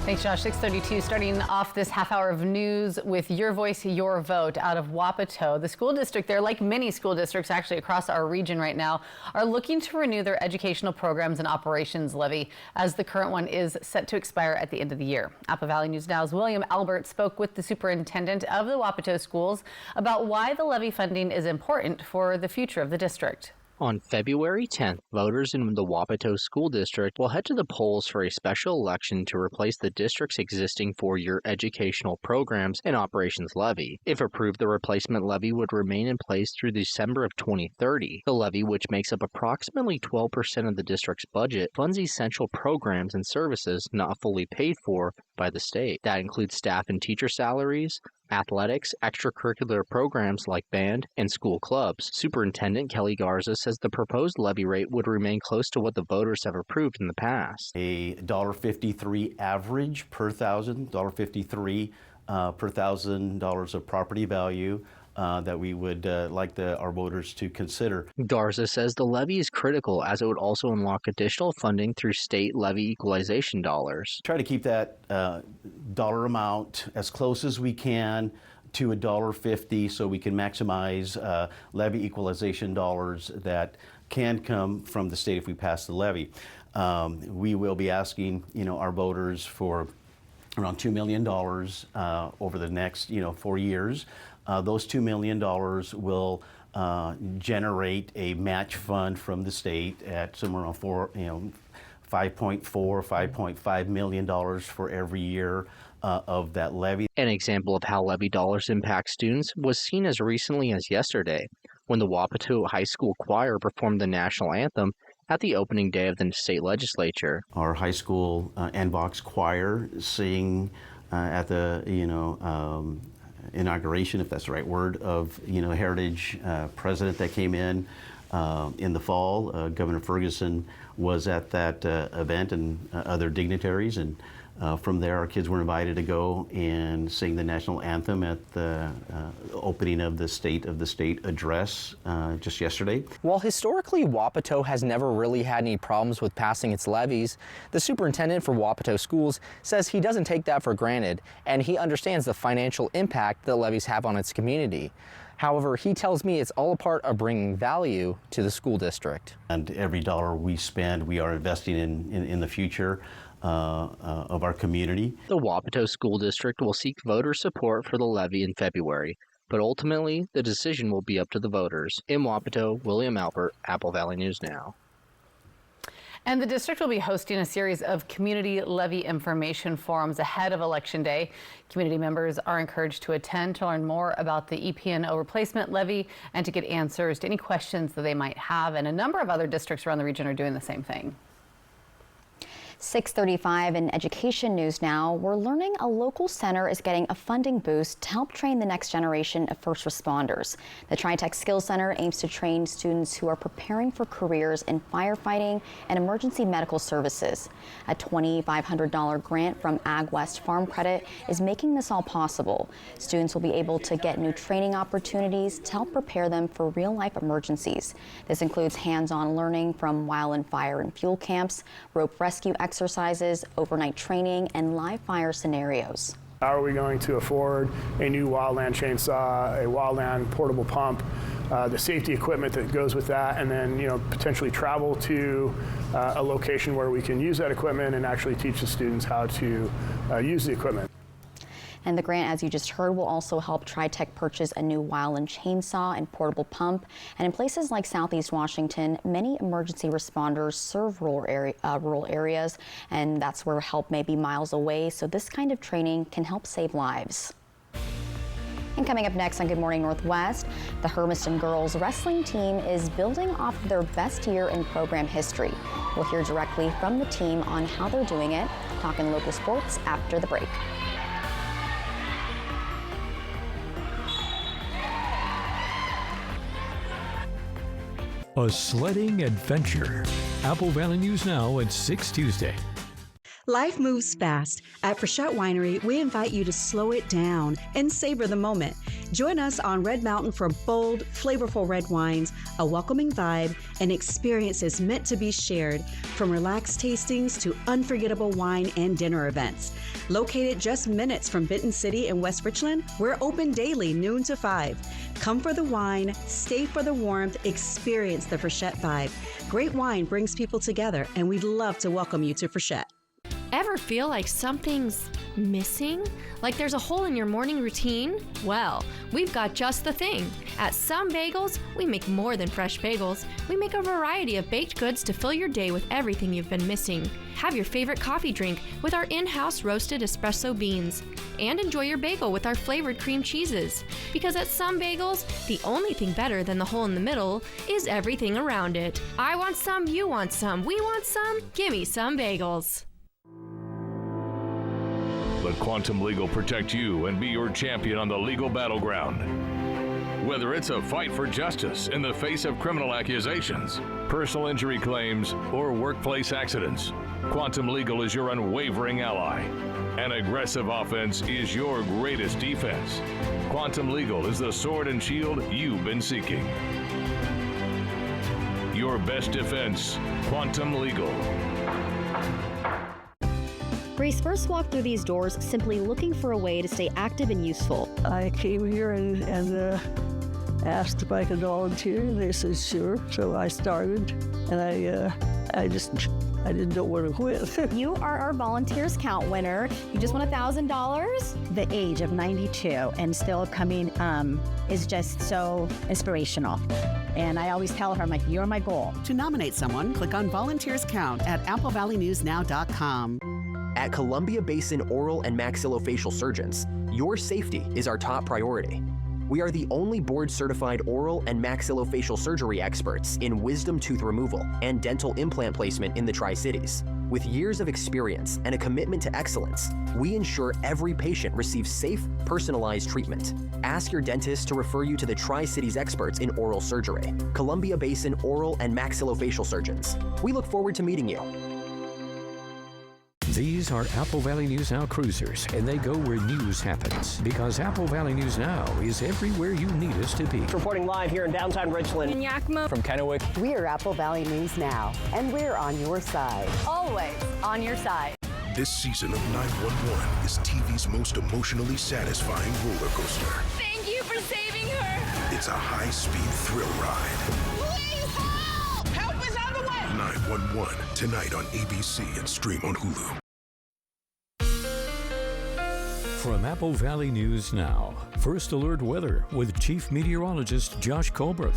Thanks, Josh. 6:32, starting off this half hour of news with Your Voice, Your Vote out of Wapato. The school district there, like many school districts actually across our region right now, are looking to renew their educational programs and operations levy as the current one is set to expire at the end of the year. Apple Valley News Now's William Albert spoke with the superintendent of the Wapato schools about why the levy funding is important for the future of the district. On February 10th, voters in the Wapato School District will head to the polls for a special election to replace the district's existing four-year educational programs and operations levy. If approved, the replacement levy would remain in place through December of 2030. The levy, which makes up approximately 12% of the district's budget, funds essential programs and services not fully paid for by the state. That includes staff and teacher salaries, athletics, extracurricular programs like band, and school clubs. Superintendent Kelly Garza says the proposed levy rate would remain close to what the voters have approved in the past. A $1.53 average per thousand, $1.53 per $1,000 of property value. that we would like our voters to consider. Garza says the levy is critical as it would also unlock additional funding through state levy equalization dollars. Try to keep that dollar amount as close as we can to $1.50 so we can maximize levy equalization dollars that can come from the state if we pass the levy. We will be asking, our voters for around $2 million over the next, 4 years. Those $2 million will generate a match fund from the state at somewhere around $5.5 million for every year of that levy. An example of how levy dollars impact students was seen as recently as yesterday, when the Wapato High School Choir performed the national anthem at the opening day of the state legislature. Our high school NVOX choir sang at the inauguration, if that's the right word, of Heritage president that came in the fall. Governor Ferguson was at that event and other dignitaries, and from there our kids were invited to go and sing the national anthem at the opening of the State address just yesterday. While historically Wapato has never really had any problems with passing its levies, the superintendent for Wapato Schools says he doesn't take that for granted, and he understands the financial impact that levies have on its community. However, he tells me it's all a part of bringing value to the school district. And every dollar we spend, we are investing in the future of our community. The Wapato School District will seek voter support for the levy in February, but ultimately the decision will be up to the voters. In Wapato, William Albert, Apple Valley News Now. And the district will be hosting a series of community levy information forums ahead of Election Day. Community members are encouraged to attend to learn more about the EP&O replacement levy and to get answers to any questions that they might have. And a number of other districts around the region are doing the same thing. 6:35 in education news now. We're learning a local center is getting a funding boost to help train the next generation of first responders. The TriTech Skills Center aims to train students who are preparing for careers in firefighting and emergency medical services. A $2,500 grant from AgWest Farm Credit is making this all possible. Students will be able to get new training opportunities to help prepare them for real-life emergencies. This includes hands-on learning from wildland fire and fuel camps, rope rescue exercises, overnight training, and live fire scenarios. How are we going to afford a new wildland chainsaw, a wildland portable pump, the safety equipment that goes with that, and then potentially travel to a location where we can use that equipment and actually teach the students how to use the equipment. And the grant, as you just heard, will also help TriTech purchase a new wildland chainsaw and portable pump. And in places like Southeast Washington, many emergency responders serve rural areas, and that's where help may be miles away. So this kind of training can help save lives. And coming up next on Good Morning Northwest, the Hermiston girls wrestling team is building off of their best year in program history. We'll hear directly from the team on how they're doing it, talking local sports after the break. A sledding adventure. Apple Valley News Now at 6 Tuesday. Life moves fast. At Frechette Winery, we invite you to slow it down and savor the moment. Join us on Red Mountain for bold, flavorful red wines, a welcoming vibe, and experiences meant to be shared, from relaxed tastings to unforgettable wine and dinner events. Located just minutes from Benton City in West Richland, we're open daily, noon to 5. Come for the wine, stay for the warmth, experience the Frechette vibe. Great wine brings people together, and we'd love to welcome you to Frechette. Ever feel like something's missing? Like there's a hole in your morning routine? Well, we've got just the thing. At Some Bagels, we make more than fresh bagels. We make a variety of baked goods to fill your day with everything you've been missing. Have your favorite coffee drink with our in-house roasted espresso beans. And enjoy your bagel with our flavored cream cheeses. Because at Some Bagels, the only thing better than the hole in the middle is everything around it. I want some, you want some, we want some, gimme Some Bagels. Let Quantum Legal protect you and be your champion on the legal battleground. Whether it's a fight for justice in the face of criminal accusations, personal injury claims, or workplace accidents, Quantum Legal is your unwavering ally. An aggressive offense is your greatest defense. Quantum Legal is the sword and shield you've been seeking. Your best defense, Quantum Legal. Grace first walked through these doors simply looking for a way to stay active and useful. I came here and asked if I could volunteer, and they said sure. So I started, and I didn't know where to quit. You are our Volunteers Count winner. You just won $1,000. The age of 92 and still coming is just so inspirational. And I always tell her, I'm like, you're my goal. To nominate someone, click on Volunteers Count at AppleValleyNewsNow.com. At Columbia Basin Oral and Maxillofacial Surgeons, your safety is our top priority. We are the only board-certified oral and maxillofacial surgery experts in wisdom tooth removal and dental implant placement in the Tri-Cities. With years of experience and a commitment to excellence, we ensure every patient receives safe, personalized treatment. Ask your dentist to refer you to the Tri-Cities experts in oral surgery, Columbia Basin Oral and Maxillofacial Surgeons. We look forward to meeting you. These are Apple Valley News Now cruisers, and they go where news happens. Because Apple Valley News Now is everywhere you need us to be. Reporting live here in downtown Richland. In Yakima. From Kennewick. We're Apple Valley News Now, and we're on your side. Always on your side. This season of 911 is TV's most emotionally satisfying roller coaster. Thank you for saving her. It's a high-speed thrill ride. Please help! Help is on the way! 911, tonight on ABC and stream on Hulu. From Apple Valley News Now, First Alert Weather with Chief Meteorologist Josh Colbert.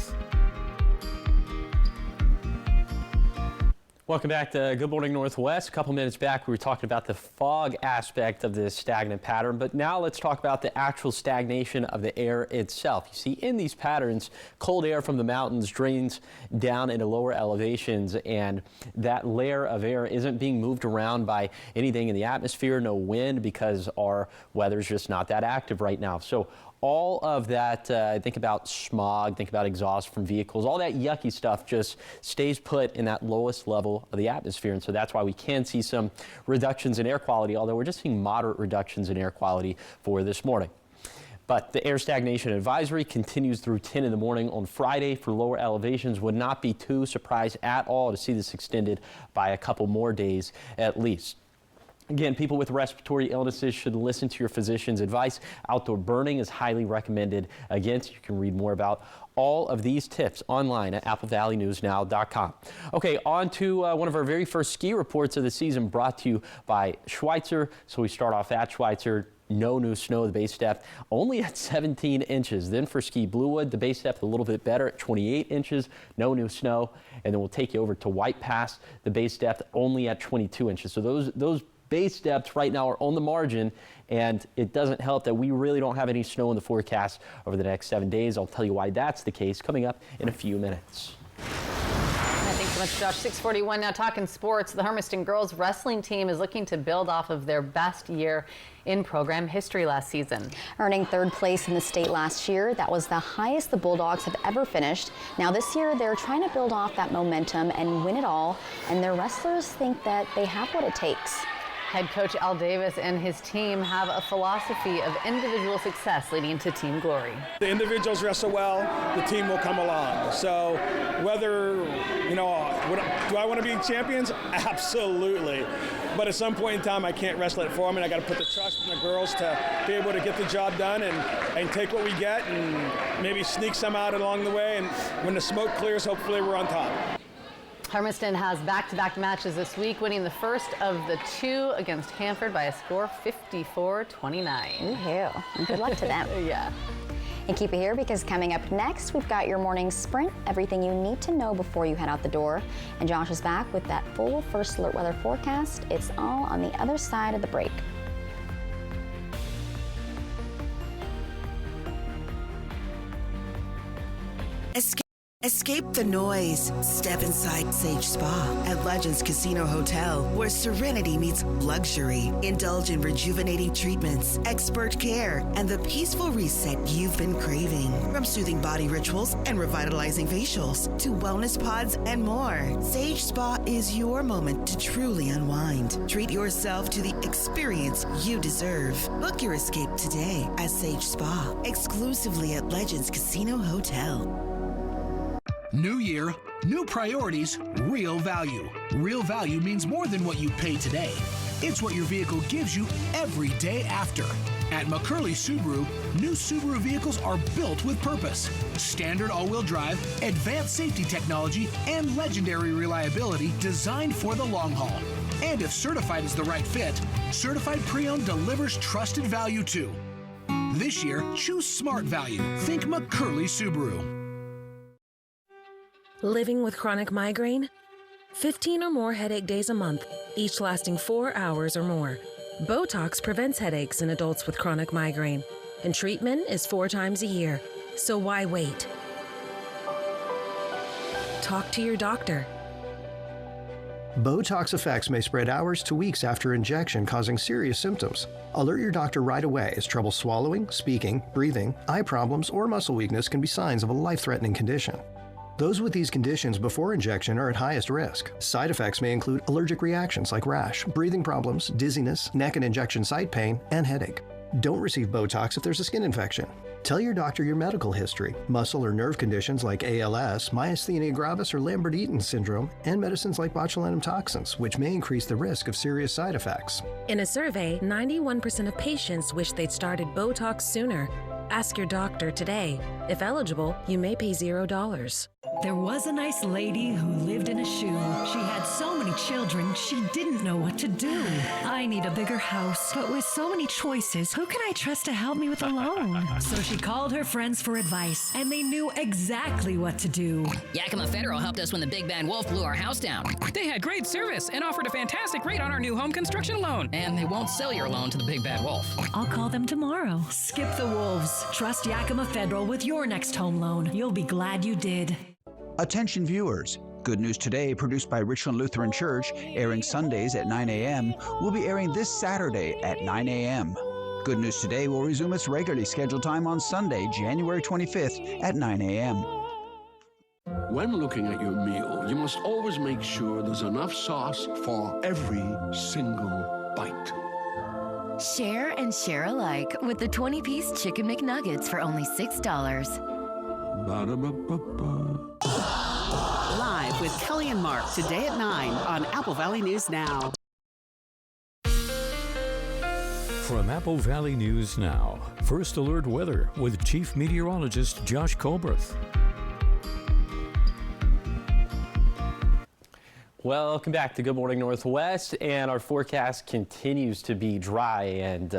Welcome back to Good Morning Northwest. A couple minutes back, we were talking about the fog aspect of this stagnant pattern, but now let's talk about the actual stagnation of the air itself. You see, in these patterns, cold air from the mountains drains down into lower elevations, and that layer of air isn't being moved around by anything in the atmosphere, no wind, because our weather's just not that active right now. So all of that, think about smog, think about exhaust from vehicles, all that yucky stuff just stays put in that lowest level of the atmosphere. And so that's why we can see some reductions in air quality, although we're just seeing moderate reductions in air quality for this morning. But the air stagnation advisory continues through 10 in the morning on Friday for lower elevations. Would not be too surprised at all to see this extended by a couple more days at least. Again, people with respiratory illnesses should listen to your physician's advice. Outdoor burning is highly recommended against. You can read more about all of these tips online at AppleValleyNewsNow.com. Okay, on to one of our very first ski reports of the season, brought to you by Schweitzer. So we start off at Schweitzer. No new snow. The base depth only at 17 inches. Then for Ski Bluewood, the base depth a little bit better at 28 inches. No new snow. And then we'll take you over to White Pass. The base depth only at 22 inches. So those base depths right now are on the margin, and it doesn't help that we really don't have any snow in the forecast over the next 7 days. I'll tell you why that's the case coming up in a few minutes. Thanks so much, Josh. 6:41 now, talking sports. The Hermiston girls wrestling team is looking to build off of their best year in program history last season. Earning third place in the state last year, that was the highest the Bulldogs have ever finished. Now this year, they're trying to build off that momentum and win it all, and their wrestlers think that they have what it takes. Head coach Al Davis and his team have a philosophy of individual success leading to team glory. The individuals wrestle well, the team will come along. So whether, do I want to be champions? Absolutely. But at some point in time, I can't wrestle it for them, and I got to put the trust in the girls to be able to get the job done and take what we get and maybe sneak some out along the way. And when the smoke clears, hopefully we're on top. Hermiston has back-to-back matches this week, winning the first of the two against Hanford by a score 54-29. Woo-hoo. Good luck to them. Yeah. And keep it here, because coming up next, we've got your morning sprint, everything you need to know before you head out the door. And Josh is back with that full First Alert weather forecast. It's all on the other side of the break. Escape the noise. Step inside Sage Spa at Legends Casino Hotel, where serenity meets luxury. Indulge in rejuvenating treatments, expert care, and the peaceful reset you've been craving. From soothing body rituals and revitalizing facials to wellness pods and more, Sage Spa is your moment to truly unwind. Treat yourself to the experience you deserve. Book your escape today at Sage Spa, exclusively at Legends Casino Hotel. New year, new priorities, real value. Real value means more than what you pay today. It's what your vehicle gives you every day after. At McCurley Subaru, new Subaru vehicles are built with purpose. Standard all-wheel drive, advanced safety technology, and legendary reliability designed for the long haul. And if certified is the right fit, Certified Pre-Owned delivers trusted value too. This year, choose smart value. Think McCurley Subaru. Living with chronic migraine? 15 or more headache days a month, each lasting 4 hours or more. Botox prevents headaches in adults with chronic migraine, and treatment is 4 times a year. So why wait? Talk to your doctor. Botox effects may spread hours to weeks after injection, causing serious symptoms. Alert your doctor right away, as trouble swallowing, speaking, breathing, eye problems, or muscle weakness can be signs of a life-threatening condition. Those with these conditions before injection are at highest risk. Side effects may include allergic reactions like rash, breathing problems, dizziness, neck and injection site pain, and headache. Don't receive Botox if there's a skin infection. Tell your doctor your medical history, muscle or nerve conditions like ALS, myasthenia gravis or Lambert-Eaton syndrome, and medicines like botulinum toxins, which may increase the risk of serious side effects. In a survey, 91% of patients wish they'd started Botox sooner. Ask your doctor today. If eligible, you may pay $0. There was a nice lady who lived in a shoe. She had so many children, she didn't know what to do. I need a bigger house, but with so many choices, who can I trust to help me with a loan? So she called her friends for advice, and they knew exactly what to do. Yakima Federal helped us when the big bad wolf blew our house down. They had great service and offered a fantastic rate on our new home construction loan. And they won't sell your loan to the big bad wolf. I'll call them tomorrow. Skip the wolves. Trust Yakima Federal with your next home loan. You'll be glad you did. Attention viewers. Good News Today, produced by Richland Lutheran Church, airing Sundays at 9 a.m., will be airing this Saturday at 9 a.m. Good News Today will resume its regularly scheduled time on Sunday, January 25th at 9 a.m. When looking at your meal, you must always make sure there's enough sauce for every single bite. Share and share alike with the 20-piece Chicken McNuggets for only $6. Ba-da-ba-ba-ba. Live with Kelly and Mark today at 9 on Apple Valley News Now. From Apple Valley News Now, First Alert Weather with Chief Meteorologist Josh Colbert. Welcome back to Good Morning Northwest, and our forecast continues to be dry, and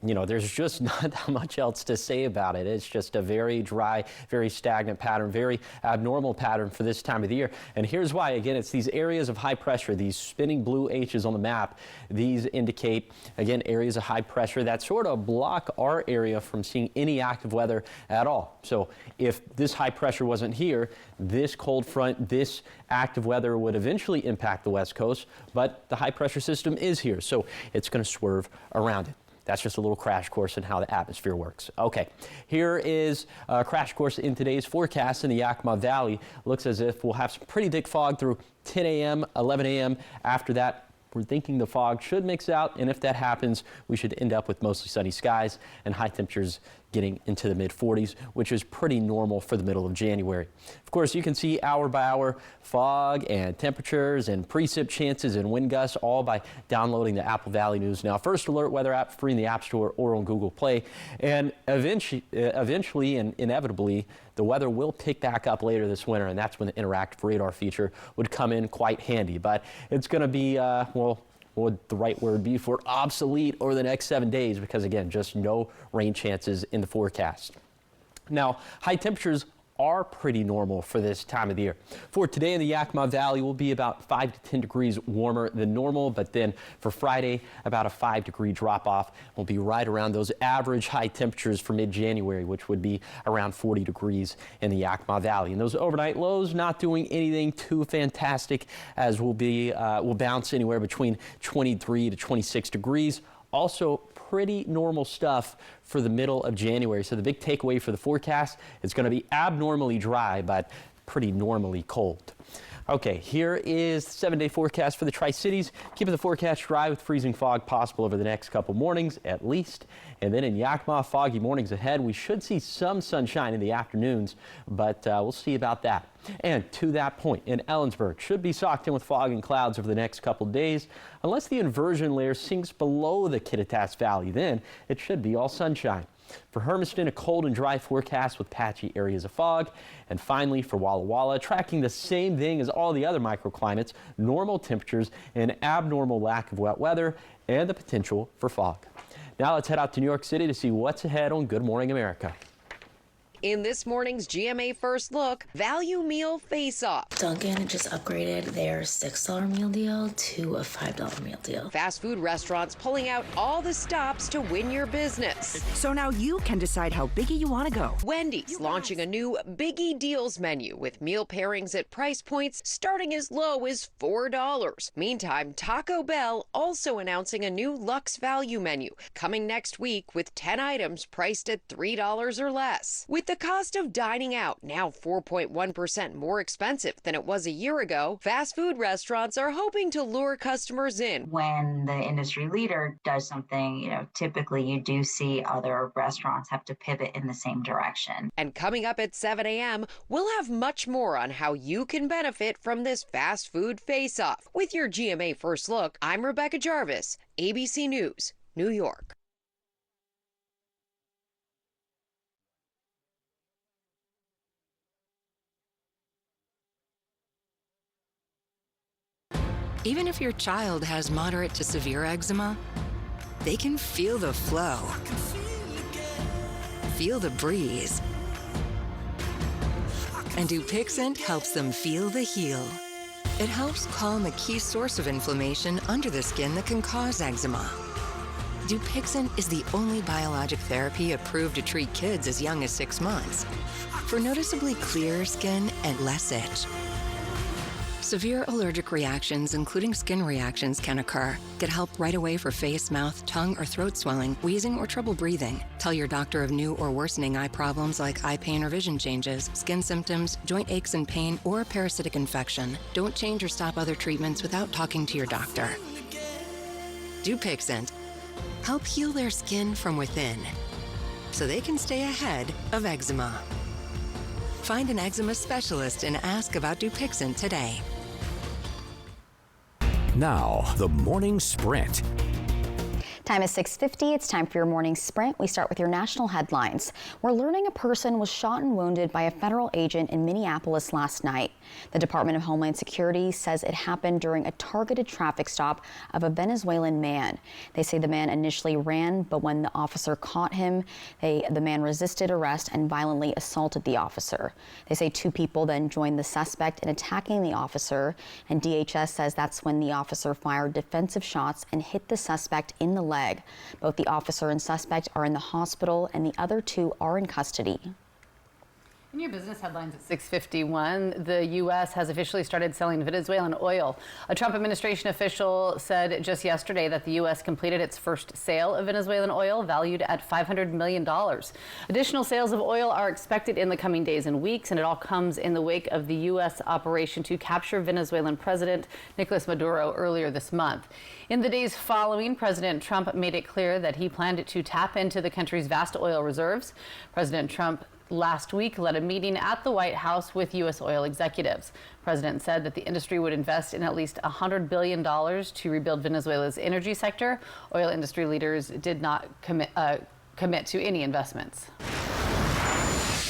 you know, there's just not that much else to say about it. It's just a very dry, very stagnant pattern, very abnormal pattern for this time of the year. And here's why. Again, it's these areas of high pressure, these spinning blue H's on the map. These indicate, again, areas of high pressure that sort of block our area from seeing any active weather at all. So if this high pressure wasn't here, this cold front, this active weather would eventually impact the West Coast, but the high pressure system is here, so it's going to swerve around it. That's just a little crash course in how the atmosphere works. Okay, here is a crash course in today's forecast in the Yakima Valley. Looks as if we'll have some pretty thick fog through 10 a.m., 11 a.m. After that, we're thinking the fog should mix out, and if that happens, we should end up with mostly sunny skies and high temperatures getting into the mid-40s, which is pretty normal for the middle of January. Of course, you can see hour by hour fog and temperatures and precip chances and wind gusts all by downloading the Apple Valley News Now First Alert weather app free in the App Store or on Google Play. And eventually and inevitably, the weather will pick back up later this winter, and that's when the interactive radar feature would come in quite handy. But it's going to be, well, what would the right word be for obsolete over the next 7 days, because again, just no rain chances in the forecast. Now, high temperatures are pretty normal for this time of the year. For today in the Yakima Valley, will be about 5 to 10 degrees warmer than normal, but then for Friday, about a 5-degree drop off. We'll be right around those average high temperatures for mid-January, which would be around 40 degrees in the Yakima Valley. And those overnight lows not doing anything too fantastic, as we'll bounce anywhere between 23 to 26 degrees. Also pretty normal stuff for the middle of January. So the big takeaway for the forecast is going to be abnormally dry, but pretty normally cold. Okay, here is the 7-day forecast for the Tri-Cities. Keeping the forecast dry with freezing fog possible over the next couple mornings at least. And then in Yakima, foggy mornings ahead. We should see some sunshine in the afternoons, but we'll see about that. And to that point, in Ellensburg, should be socked in with fog and clouds over the next couple days, unless the inversion layer sinks below the Kittitas Valley. Then it should be all sunshine. For Hermiston, a cold and dry forecast with patchy areas of fog. And finally, for Walla Walla, tracking the same thing as all the other microclimates, normal temperatures, an abnormal lack of wet weather, and the potential for fog. Now let's head out to New York City to see what's ahead on Good Morning America. In this morning's GMA First Look, Value Meal Face-Off. Dunkin' just upgraded their $6 meal deal to a $5 meal deal. Fast food restaurants pulling out all the stops to win your business. So now you can decide how biggie you want to go. Wendy's launching a new Biggie Deals menu with meal pairings at price points starting as low as $4. Meantime, Taco Bell also announcing a new Luxe Value menu coming next week with 10 items priced at $3 or less. With the cost of dining out now 4.1% more expensive than it was a year ago, fast food restaurants are hoping to lure customers in. When the industry leader does something, typically you do see other restaurants have to pivot in the same direction. And coming up at 7 a.m., we'll have much more on how you can benefit from this fast food face-off. With your GMA First Look, I'm Rebecca Jarvis, ABC News, New York. Even if your child has moderate to severe eczema, they can feel the flow, feel the breeze. And Dupixent helps them feel the heal. It helps calm a key source of inflammation under the skin that can cause eczema. Dupixent is the only biologic therapy approved to treat kids as young as 6 months for noticeably clearer skin and less itch. Severe allergic reactions, including skin reactions, can occur. Get help right away for face, mouth, tongue, or throat swelling, wheezing, or trouble breathing. Tell your doctor of new or worsening eye problems like eye pain or vision changes, skin symptoms, joint aches and pain, or a parasitic infection. Don't change or stop other treatments without talking to your doctor. Dupixent. Help heal their skin from within so they can stay ahead of eczema. Find an eczema specialist and ask about Dupixent today. Now, the morning sprint. Time is 6:50. It's time for your morning sprint. We start with your national headlines. We're learning a person was shot and wounded by a federal agent in Minneapolis last night. The Department of Homeland Security says it happened during a targeted traffic stop of a Venezuelan man. They say the man initially ran, but when the officer caught him, the man resisted arrest and violently assaulted the officer. They say 2 people then joined the suspect in attacking the officer, and DHS says that's when the officer fired defensive shots and hit the suspect in the leg. Both the officer and suspect are in the hospital, and the other 2 are in custody. In your business headlines at 6:51, the U.S. has officially started selling Venezuelan oil. A Trump administration official said just yesterday that the U.S. completed its first sale of Venezuelan oil, valued at $500 million. Additional sales of oil are expected in the coming days and weeks, and it all comes in the wake of the U.S. operation to capture Venezuelan President Nicolas Maduro earlier this month. In the days following, President Trump made it clear that he planned to tap into the country's vast oil reserves. President Trump last week led a meeting at the White House with U.S. oil executives. The president said that the industry would invest in at least $100 billion to rebuild Venezuela's energy sector. Oil industry leaders did not commit to any investments.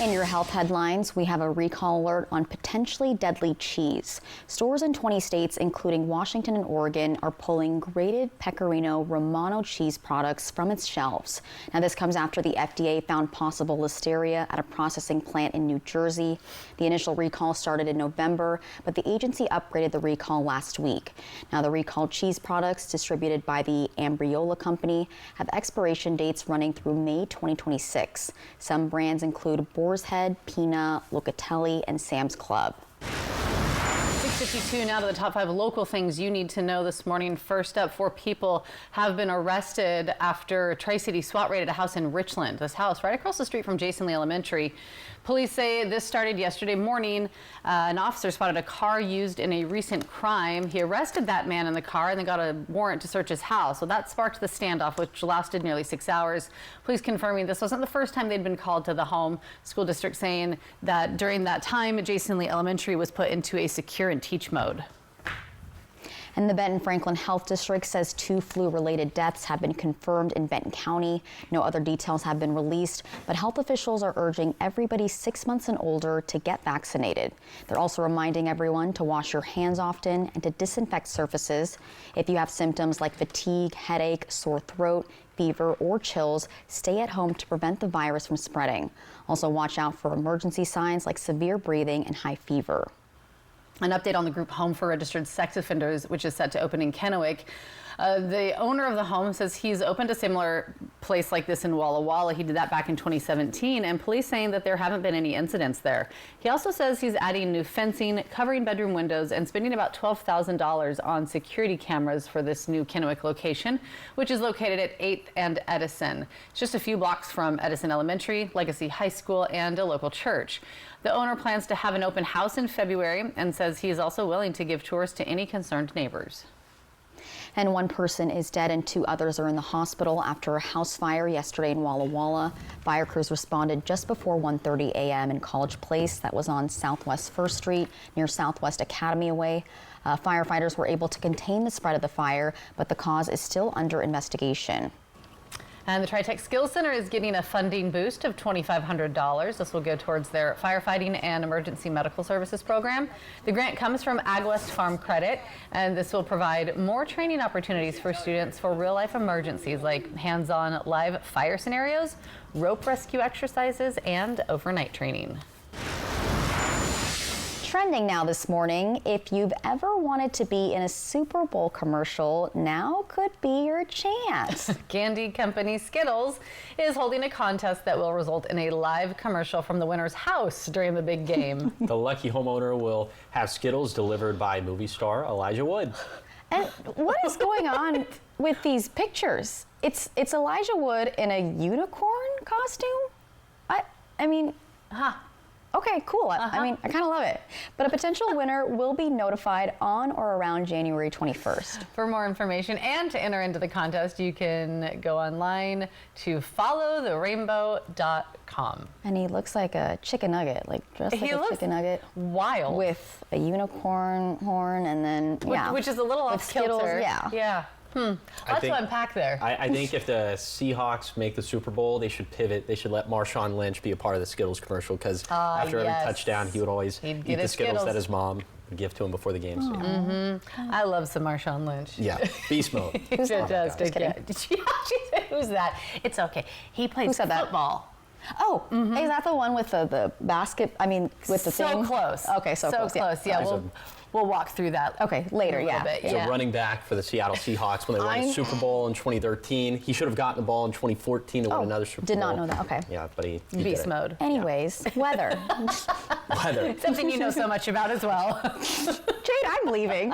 In your health headlines, we have a recall alert on potentially deadly cheese. Stores in 20 states, including Washington and Oregon, are pulling grated Pecorino Romano cheese products from its shelves. Now, this comes after the FDA found possible listeria at a processing plant in New Jersey. The initial recall started in November, but the agency upgraded the recall last week. Now, the recalled cheese products distributed by the Ambriola Company have expiration dates running through May 2026. Some brands include Boar's Head, Pina, Locatelli, and Sam's Club. 6:52 now to the top 5 local things you need to know this morning. First up, 4 people have been arrested after Tri-City SWAT raided a house in Richland. This house right across the street from Jason Lee Elementary. Police say this started yesterday morning. An officer spotted a car used in a recent crime. He arrested that man in the car and then got a warrant to search his house. So that sparked the standoff, which lasted nearly 6 hours. Police confirming this wasn't the first time they'd been called to the home. School district saying that during that time, Jason Lee Elementary was put into a secure and teach mode. And the Benton Franklin Health District says 2 flu-related deaths have been confirmed in Benton County. No other details have been released, but health officials are urging everybody 6 months and older to get vaccinated. They're also reminding everyone to wash your hands often and to disinfect surfaces. If you have symptoms like fatigue, headache, sore throat, fever, or chills, stay at home to prevent the virus from spreading. Also, watch out for emergency signs like severe breathing and high fever. An update on the group home for registered sex offenders, which is set to open in Kennewick. The owner of the home says he's opened a similar place like this in Walla Walla. He did that back in 2017, and police saying that there haven't been any incidents there. He also says he's adding new fencing, covering bedroom windows, and spending about $12,000 on security cameras for this new Kennewick location, which is located at 8th and Edison. It's just a few blocks from Edison Elementary, Legacy High School, and a local church. The owner plans to have an open house in February and says he is also willing to give tours to any concerned neighbors. And 1 person is dead and 2 others are in the hospital after a house fire yesterday in Walla Walla. Fire crews responded just before 1:30 a.m. in College Place. That was on Southwest 1st Street near Southwest Academy Way. Firefighters were able to contain the spread of the fire, but the cause is still under investigation. And the TriTech Skills Center is getting a funding boost of $2,500. This will go towards their firefighting and emergency medical services program. The grant comes from AgWest Farm Credit, and this will provide more training opportunities for students for real-life emergencies like hands-on live fire scenarios, rope rescue exercises, and overnight training. Trending now this morning, if you've ever wanted to be in a Super Bowl commercial, now could be your chance. Candy company Skittles is holding a contest that will result in a live commercial from the winner's house during the big game. The lucky homeowner will have Skittles delivered by movie star Elijah Wood. And what is going on with these pictures? It's Elijah Wood in a unicorn costume? I mean, okay, cool. I mean, I kind of love it. But a potential winner will be notified on or around January 21st. For more information and to enter into the contest, you can go online to followtherainbow.com. And he looks like a chicken nugget, like dressed like a chicken nugget. Wild. With a unicorn horn and then, Which is a little off kilter. Yeah. Lots to unpack there. I think if the Seahawks make the Super Bowl, they should pivot. They should let Marshawn Lynch be a part of the Skittles commercial because after every touchdown, he would always eat the Skittles that his mom would give to him before the game. So, I love some Marshawn Lynch. Yeah, beast mode. Who's fantastic. Who's that? It's okay. He plays football. Oh, is that the one with the basket? I mean, with the thing? So close. Okay, so close. Yeah, we'll walk through that. Okay, later. He's a running back for the Seattle Seahawks when they won the Super Bowl in 2013. He should have gotten the ball in 2014 to win another Super Bowl. Did not know that. Okay. Yeah, but he beast mode. Anyways, weather. Weather. Something you know so much about as well. Jade, I'm leaving.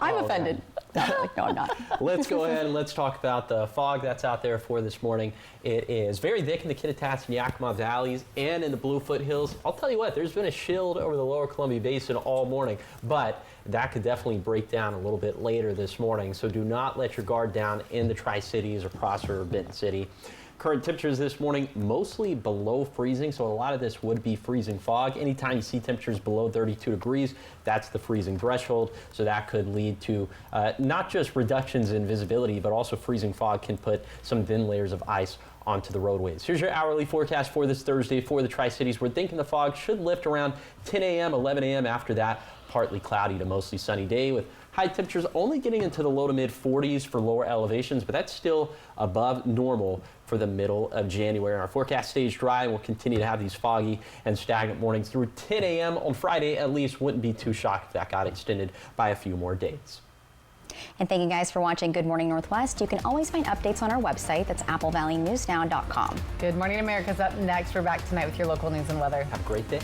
I'm offended. No, I'm not. Let's go ahead and let's talk about the fog that's out there for this morning. It is very thick in the Kittitas and Yakima valleys and in the Blue Foothills. I'll tell you what, there's been a shield over the lower Columbia Basin all morning, but that could definitely break down a little bit later this morning. So do not let your guard down in the Tri-Cities or Prosser or Benton City. Current temperatures this morning, mostly below freezing, so a lot of this would be freezing fog. Anytime you see temperatures below 32 degrees, that's the freezing threshold, so that could lead to not just reductions in visibility, but also freezing fog can put some thin layers of ice onto the roadways. Here's your hourly forecast for this Thursday for the Tri-Cities. We're thinking the fog should lift around 10 a.m., 11 a.m. After that, partly cloudy to mostly sunny day with high temperatures only getting into the low to mid 40s for lower elevations, but that's still above normal for the middle of January. And our forecast stays dry, and we'll continue to have these foggy and stagnant mornings through 10 a.m. on Friday. At least wouldn't be too shocked if that got extended by a few more days. And thank you guys for watching Good Morning Northwest. You can always find updates on our website. That's applevalley.newsnow.com. Good Morning America's up next. We're back tonight with your local news and weather. Have a great day.